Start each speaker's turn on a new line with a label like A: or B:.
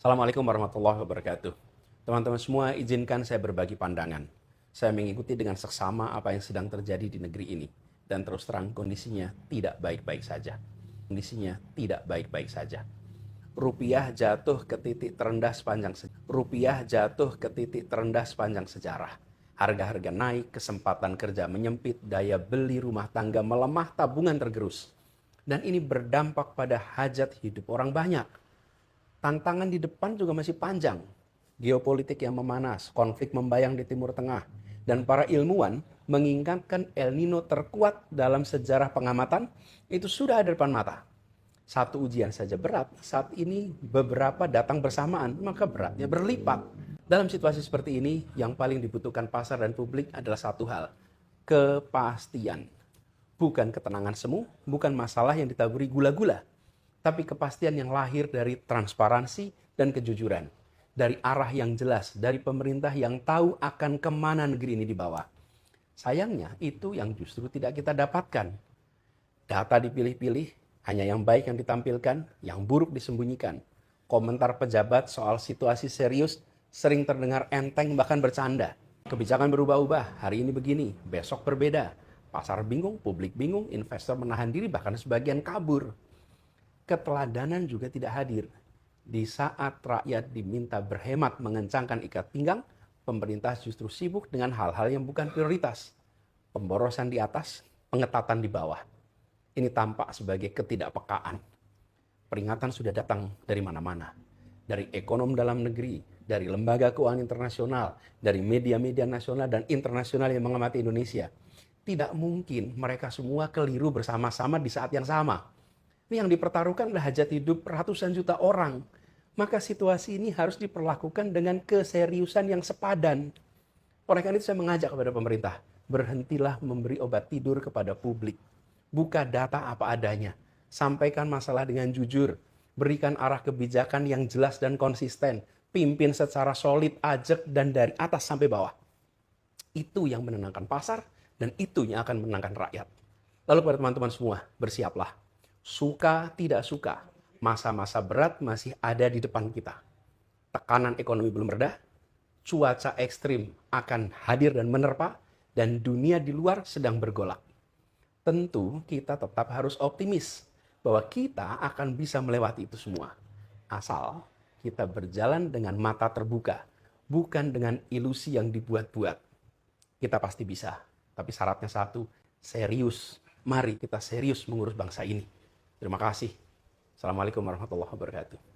A: Assalamualaikum warahmatullahi wabarakatuh. Teman-teman semua, izinkan saya berbagi pandangan. Saya mengikuti dengan seksama apa yang sedang terjadi di negeri ini. Dan terus terang kondisinya tidak baik-baik saja. Kondisinya tidak baik-baik saja. Rupiah jatuh ke titik terendah sepanjang sejarah. Harga-harga naik, kesempatan kerja menyempit, daya beli rumah tangga melemah, tabungan tergerus. Dan ini berdampak pada hajat hidup orang banyak. Tantangan di depan juga masih panjang. Geopolitik yang memanas, konflik membayang di Timur Tengah, dan para ilmuwan mengingatkan El Nino terkuat dalam sejarah pengamatan itu sudah ada depan mata. Satu ujian saja berat, saat ini beberapa datang bersamaan, maka beratnya berlipat. Dalam situasi seperti ini, yang paling dibutuhkan pasar dan publik adalah satu hal, kepastian. Bukan ketenangan semu, bukan masalah yang ditaburi gula-gula, tapi kepastian yang lahir dari transparansi dan kejujuran. Dari arah yang jelas, dari pemerintah yang tahu akan kemana negeri ini dibawa. Sayangnya itu yang justru tidak kita dapatkan. Data dipilih-pilih, hanya yang baik yang ditampilkan, yang buruk disembunyikan. Komentar pejabat soal situasi serius sering terdengar enteng bahkan bercanda. Kebijakan berubah-ubah, hari ini begini, besok berbeda. Pasar bingung, publik bingung, investor menahan diri bahkan sebagian kabur. Keteladanan juga tidak hadir. Di saat rakyat diminta berhemat mengencangkan ikat pinggang, pemerintah justru sibuk dengan hal-hal yang bukan prioritas. Pemborosan di atas, pengetatan di bawah. Ini tampak sebagai ketidakpekaan. Peringatan sudah datang dari mana-mana. Dari ekonom dalam negeri, dari lembaga keuangan internasional, dari media-media nasional dan internasional yang mengamati Indonesia. Tidak mungkin mereka semua keliru bersama-sama di saat yang sama. Ini yang dipertaruhkan adalah hajat hidup ratusan juta orang. Maka situasi ini harus diperlakukan dengan keseriusan yang sepadan. Oleh karena itu saya mengajak kepada pemerintah, berhentilah memberi obat tidur kepada publik. Buka data apa adanya. Sampaikan masalah dengan jujur. Berikan arah kebijakan yang jelas dan konsisten. Pimpin secara solid, ajak, dan dari atas sampai bawah. Itu yang menenangkan pasar, dan itu yang akan menenangkan rakyat. Lalu pada teman-teman semua, bersiaplah. Suka tidak suka, masa-masa berat masih ada di depan kita. Tekanan ekonomi belum reda, cuaca ekstrim akan hadir dan menerpa, dan dunia di luar sedang bergolak. Tentu kita tetap harus optimis bahwa kita akan bisa melewati itu semua. Asal kita berjalan dengan mata terbuka, bukan dengan ilusi yang dibuat-buat. Kita pasti bisa, tapi syaratnya satu, serius. Mari kita serius mengurus bangsa ini. Terima kasih. Assalamualaikum warahmatullahi wabarakatuh.